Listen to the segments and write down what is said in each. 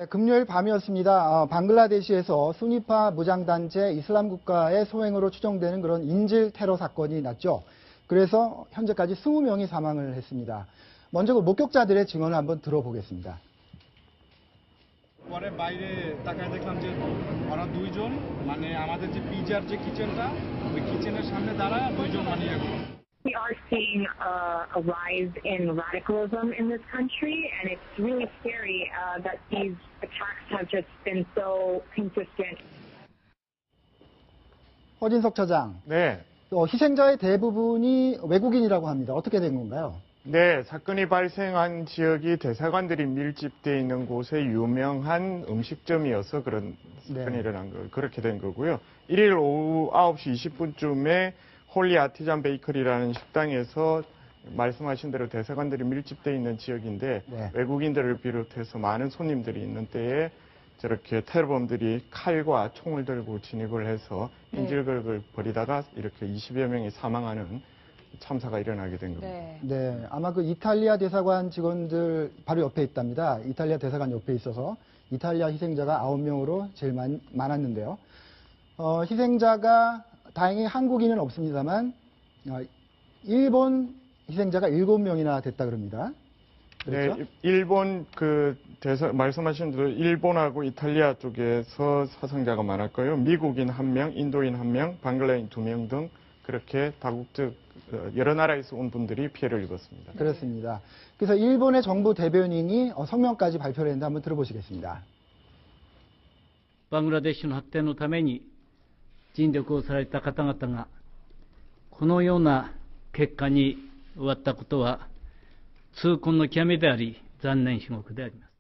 금요일 밤이었습니다. 방글라데시에서 수니파 무장단체 이슬람 국가의 소행으로 추정되는 그런 인질 테러 사건이 났죠. 그래서 현재까지 20명이 사망을 했습니다. 먼저 그 목격자들의 증언을 한번 들어보겠습니다. পরে বাইরে তাকায় দেখলাম যে ওরা দুইজন মানে আমাদের যে পিজার যে কিচেনটা ওই কিচেনের সামনে দাঁড়ায় দুইজন মানে We are seeing a rise in radicalism in this country, and it's really scary that these attacks have just been so consistent. 허진석 처장. 네. 희생자의 대부분이 외국인이라고 합니다. 어떻게 된 건가요? 네, 사건이 발생한 지역이 대사관들이 밀집되어 있는 곳에 유명한 음식점이어서 그런 사건이 일어난 거, 그렇게 된 거고요. 1일 오후 9시 20분쯤에 홀리 아티잔 베이커리라는 식당에서 말씀하신 대로 대사관들이 밀집되어 있는 지역인데 외국인들을 비롯해서 많은 손님들이 있는 때에 저렇게 테러범들이 칼과 총을 들고 진입을 해서 인질극을 벌이다가 이렇게 20여 명이 사망하는 참사가 일어나게 된 겁니다. 네, 아마 그 이탈리아 대사관 직원들 바로 옆에 있답니다. 이탈리아 대사관 옆에 있어서 이탈리아 희생자가 9명으로 제일 많았는데요. 희생자가 다행히 한국인은 없습니다만 일본 희생자가 7명이나 됐다 그럽니다. 그렇죠? 네, 일본 말씀하신 대로 일본하고 이탈리아 쪽에서 사상자가 많았고요. 미국인 1명, 인도인 1명, 방글라인 2명 등 그렇게 다국적 여러 나라에서 온 분들이 피해를 입었습니다. 그렇습니다. 그래서 일본의 정부 대변인이 성명까지 발표를 했는데 한번 들어보시겠습니다. バングラデシュの発展のために尽力をされた方々がこのような結果に終わったことは痛恨の極めであり残念至極であります。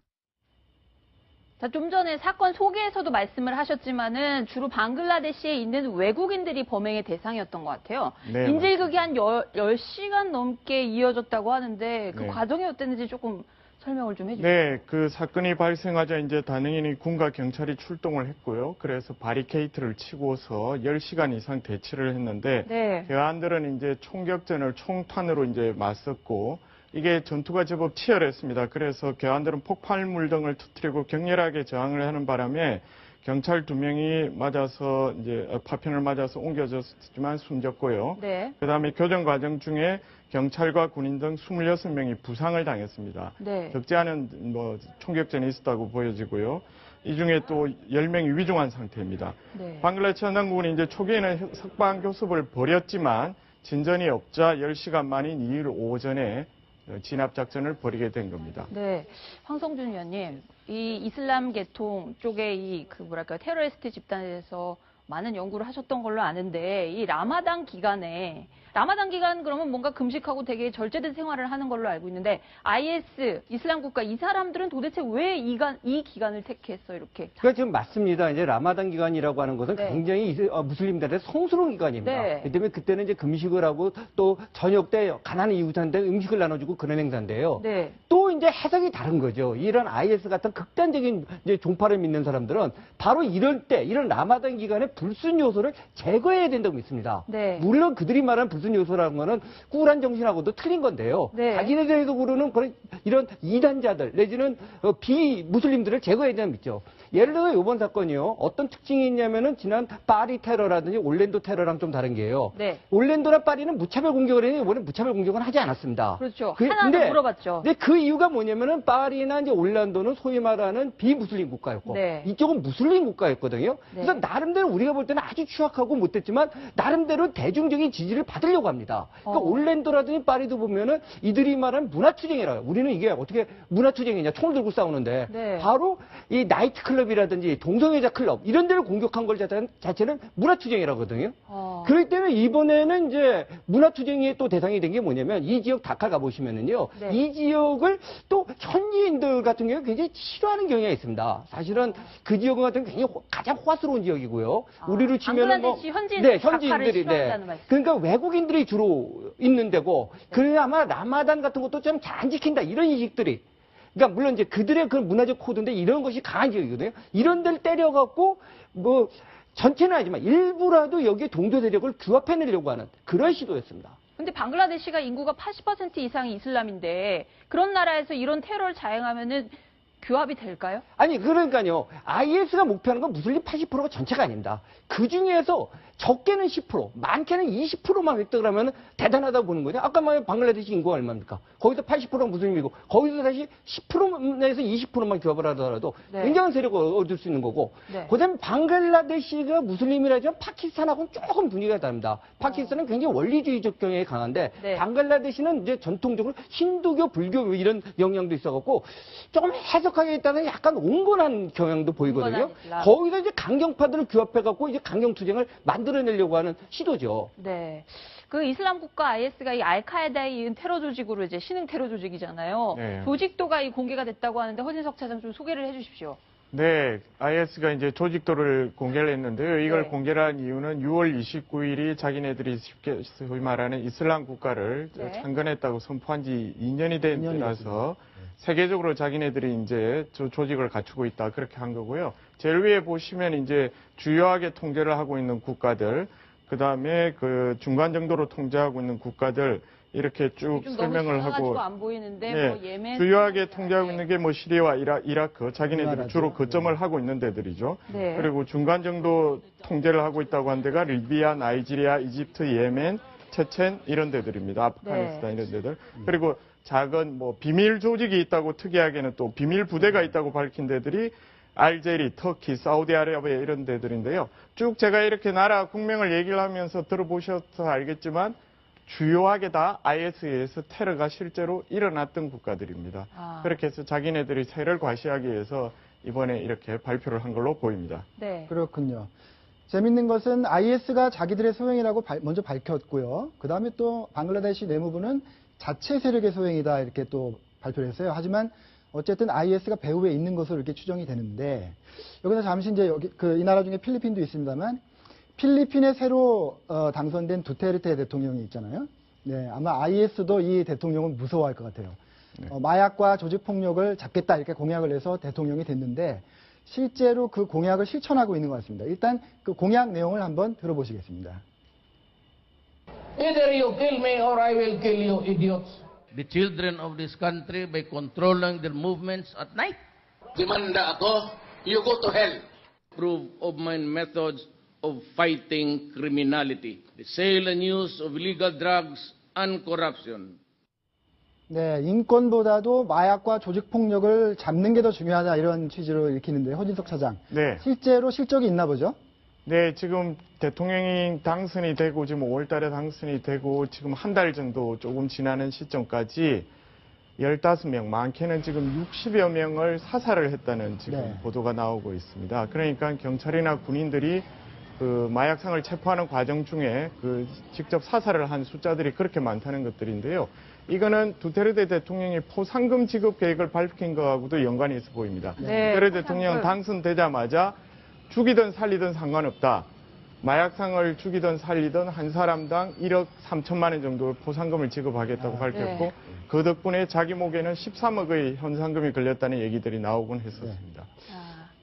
자, 좀 전에 사건 소개에서도 말씀을 하셨지만은 주로 방글라데시에 있는 외국인들이 범행의 대상이었던 것 같아요. 네, 인질극이 한 10시간 넘게 이어졌다고 하는데 그 과정이 어땠는지 조금 설명을 좀 해주세요. 네, 그 사건이 발생하자 이제 당연히 군과 경찰이 출동을 했고요. 그래서 바리케이트를 치고서 10시간 이상 대치를 했는데 괴한들은 이제 총격전을 총탄으로 이제 맞섰고 이게 전투가 제법 치열했습니다. 그래서 괴한들은 폭발물 등을 터뜨리고 격렬하게 저항을 하는 바람에 경찰 2명이 맞아서 이제 파편을 맞아서 옮겨졌지만 숨졌고요. 그다음에 교전 과정 중에 경찰과 군인 등 26명이 부상을 당했습니다. 적지 않은 총격전이 있었다고 보여지고요. 이 중에 또 10명이 위중한 상태입니다. 방글라데시 현장군이 이제 초기에는 석방 교섭을 벌였지만 진전이 없자 10시간 만인 2일 오전에 진압작전을 벌이게 된 겁니다. 네, 황성준 의원님, 이 이슬람 계통 쪽의 테러리스트 집단에 대해서 많은 연구를 하셨던 걸로 아는데 이 라마단 기간 그러면 뭔가 금식하고 되게 절제된 생활을 하는 걸로 알고 있는데 IS, 이슬람 국가 이 사람들은 도대체 왜 이 기간을 택했어 이렇게? 그러니까 지금 맞습니다. 이제 라마단 기간이라고 하는 것은 굉장히 무슬림들의 성스러운 기간입니다. 그때문에 그때는 이제 금식을 하고 또 저녁 때 가난한 이웃한테 음식을 나눠주고 그런 행사인데요. 또 이제 해석이 다른 거죠. 이런 IS 같은 극단적인 이제 종파를 믿는 사람들은 바로 이런 라마단 기간에 불순 요소를 제거해야 된다고 믿습니다. 물론 그들이 말하는 불순 요소라는 거는 꿀한 정신하고도 틀린 건데요. 자기네들도 모르는 이런 이단자들 내지는 비무슬림들을 제거해야 된다고 믿죠. 예를 들어 이번 사건이요. 어떤 특징이 있냐면은 지난 파리 테러라든지 올랜도 테러랑 좀 다른 게요. 올랜도나 파리는 무차별 공격을 했는데 이번에 무차별 공격은 하지 않았습니다. 그렇죠. 하나도 물어봤죠. 근데 그 이유가 뭐냐면은 파리나 이제 올란도는 소위 말하는 비무슬림 국가였고 이쪽은 무슬림 국가였거든요. 그래서 나름대로 우리가 볼 때는 아주 추악하고 못됐지만 나름대로 대중적인 지지를 받으려고 합니다. 그러니까 올랜도라든지 파리도 보면은 이들이 말하는 문화투쟁이라요. 우리는 이게 어떻게 문화투쟁이냐 총을 들고 싸우는데 바로 이 나이트클럽이라든지 동성애자 클럽 이런 데를 공격한 걸 자체는 문화투쟁이라거든요. 그렇기 때문에 이번에는 이제 문화투쟁의 또 대상이 된 게 뭐냐면 이 지역 다칼 가보시면은요. 이 지역을 또 현지인들 같은 경우에 굉장히 싫어하는 경향이 있습니다. 사실은 그 지역 같은 경우 굉장히 가장 호화스러운 지역이고요. 우리로 치면은 현지인들이 그러니까 외국인들이 주로 있는 데고 그래야 아마 라마단 같은 것도 좀 잘 지킨다 이런 인식들이 그러니까 물론 이제 그들의 그 문화적 코드인데 이런 것이 강한 지역이거든요. 이런 데를 때려갖고 전체는 아니지만 일부라도 여기에 동조 세력을 규합해내려고 하는 그런 시도였습니다. 근데 방글라데시가 인구가 80% 이상이 이슬람인데 그런 나라에서 이런 테러를 자행하면은 규합이 될까요? 아니 그러니까요. IS가 목표하는 건 무슬림 80%가 전체가 아닙니다. 그중에서 적게는 10%, 많게는 20%만 획득을 하면 대단하다고 보는 거죠. 아까 말한 방글라데시 인구가 얼마입니까? 거기서 80%가 무슬림이고 거기서 다시 10% 내에서 20%만 규합을 하더라도 네. 굉장한 세력을 얻을 수 있는 거고 네. 그다음에 방글라데시가 무슬림이라지만 파키스탄하고는 조금 분위기가 다릅니다. 파키스탄은 굉장히 원리주의적 경향이 강한데 네. 방글라데시는 이제 전통적으로 힌두교, 불교 이런 영향도 있어갖고 조금 해석하기에 따라서 약간 온건한 경향도 보이거든요. 거기서 이제 강경파들을 규합해갖고 이제 강경 투쟁을 만들어내려고 하는 시도죠. 네. 그 이슬람 국가 IS가 이 알카에다에 이은 테러 조직으로 이제 신흥 테러 조직이잖아요. 네. 조직도가 이 공개가 됐다고 하는데 허진석 차장 좀 소개를 해주십시오. 네, IS가 이제 조직도를 공개를 했는데요. 이걸 네. 공개를 한 이유는 6월 29일이 자기네들이 쉽게 소위 말하는 이슬람 국가를 네. 창건했다고 선포한 지 2년이 된 때라서 세계적으로 자기네들이 이제 조직을 갖추고 있다 그렇게 한 거고요. 제일 위에 보시면 이제 주요하게 통제를 하고 있는 국가들, 그 다음에 그 중간 정도로 통제하고 있는 국가들 이렇게 쭉 설명을 하고 안 보이는데 네, 뭐 예멘 주요하게 통제하고 있는 게 뭐 시리아와 이라크 자기네들이 주로 거점을 하고 있는 데들이죠. 네. 그리고 중간 정도 통제를 하고 있다고 한 데가 리비아, 나이지리아, 이집트, 예멘, 체첸 이런 데들입니다. 아프가니스탄 이런 데들. 그리고 작은 뭐 비밀 조직이 있다고 특이하게는 또 비밀 부대가 있다고 밝힌 데들이 알제리, 터키, 사우디아라비아 이런 데들인데요. 쭉 제가 이렇게 나라 국명을 얘기를 하면서 들어보셔서 알겠지만 주요하게 다 IS에서 테러가 실제로 일어났던 국가들입니다. 그렇게 해서 자기네들이 세를 과시하기 위해서 이번에 이렇게 발표를 한 걸로 보입니다. 네. 그렇군요. 재밌는 것은 IS가 자기들의 소행이라고 먼저 밝혔고요. 그 다음에 또 방글라데시 내무부는 자체 세력의 소행이다 이렇게 또 발표를 했어요. 하지만 어쨌든 IS가 배후에 있는 것으로 이렇게 추정이 되는데 여기서 잠시 이제 여기 이 나라 중에 필리핀도 있습니다만 필리핀에 새로 당선된 두테르테 대통령이 있잖아요. 네, 아마 IS도 이 대통령은 무서워할 것 같아요. 네. 마약과 조직폭력을 잡겠다 이렇게 공약을 해서 대통령이 됐는데 실제로 그 공약을 실천하고 있는 것 같습니다. 일단 그 공약 내용을 한번 들어보시겠습니다. Either you kill me or I will kill you, idiots. The children of this country by controlling their movements at night. Demanda ako, you go to hell. Prove of my methods of fighting criminality, the sale and use of illegal drugs and corruption. 네, 인권보다도 마약과 조직폭력을 잡는 게 더 중요하다 이런 취지로 읽히는데 허진석 차장. 네. 실제로 실적이 있나 보죠? 네, 지금 대통령이 당선이 되고 지금 5월 달에 당선이 되고 지금 한 달 정도 조금 지나는 시점까지 15명, 많게는 지금 60여 명을 사살을 했다는 지금 보도가 나오고 있습니다. 그러니까 경찰이나 군인들이 그 마약상을 체포하는 과정 중에 그 직접 사살을 한 숫자들이 그렇게 많다는 것들인데요. 이거는 두테르테 대통령이 포상금 지급 계획을 밝힌 것하고도 연관이 있어 보입니다. 두테르테 대통령 당선되자마자 죽이든 살리든 상관없다. 마약상을 죽이든 살리든 한 사람당 1억 3천만 원 정도 포상금을 지급하겠다고 밝혔고 그 덕분에 자기 목에는 13억의 현상금이 걸렸다는 얘기들이 나오곤 했었습니다.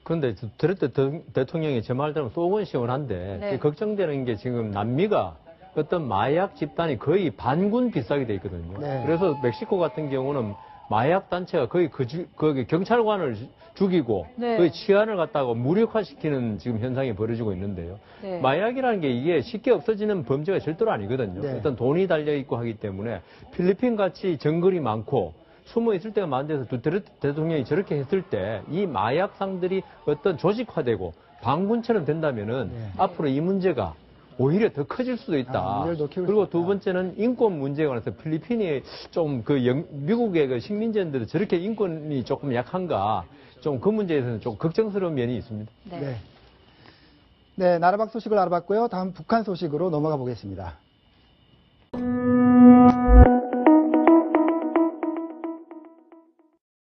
그런데 두테르테 대통령이 제 말대로 속은 시원한데 걱정되는 게 지금 남미가 어떤 마약 집단이 거의 반군 비슷하게 돼 있거든요. 그래서 멕시코 같은 경우는 마약 단체가 거의 거기 경찰관을 죽이고 거의 치안을 갖다가 무력화시키는 지금 현상이 벌어지고 있는데요. 마약이라는 게 이게 쉽게 없어지는 범죄가 절대로 아니거든요. 어떤 돈이 달려 있고 하기 때문에 필리핀 같이 정글이 많고 숨어 있을 때가 많은 데서 두테르테 대통령이 저렇게 했을 때 이 마약상들이 어떤 조직화되고 반군처럼 된다면은 앞으로 이 문제가 오히려 더 커질 수도 있다. 그리고 두 번째는 인권 문제에 관해서 필리핀이 좀 미국의 그 식민지들은 저렇게 인권이 조금 약한가 좀 그 문제에서는 좀 걱정스러운 면이 있습니다. 네, 나라밖 소식을 알아봤고요. 다음 북한 소식으로 넘어가 보겠습니다.